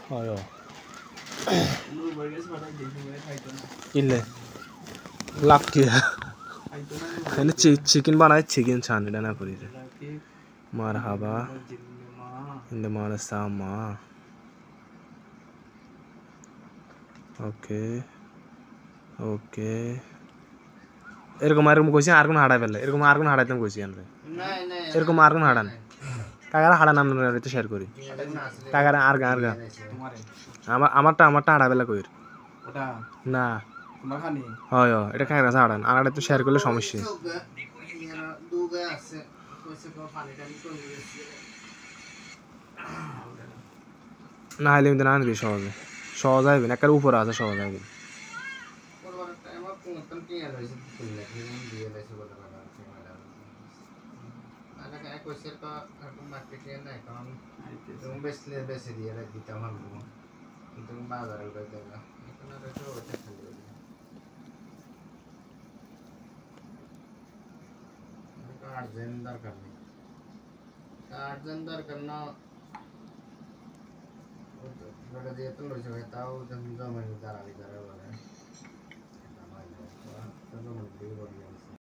ayo ile lucky ini chicken banai chicken chani dana puri marhaba inde mala sama okay okay এরকম আর কইছি আর কোন হাড়াই ফেলে এরকম আর কোন হাড়াইতাম কইছি আমরা এরকম আর কোন হাড়ান কাকারা হাড়ান আমরা তো শেয়ার করি কাকারা আর গা আমারটা হাড়া ফেলে কইর ওটা না তোমার খানি হয় এটা কাকারা হাড়ান আর এটা তো শেয়ার করলে সমস্যা না হলে কিন্তু না দিবি সহজে সহজ আইবেন একার উপরে আছে সহজ আইবেন দরকার না ওটা দিয়ে তো লইছে ভাই তাও জমা দাঁড়ালি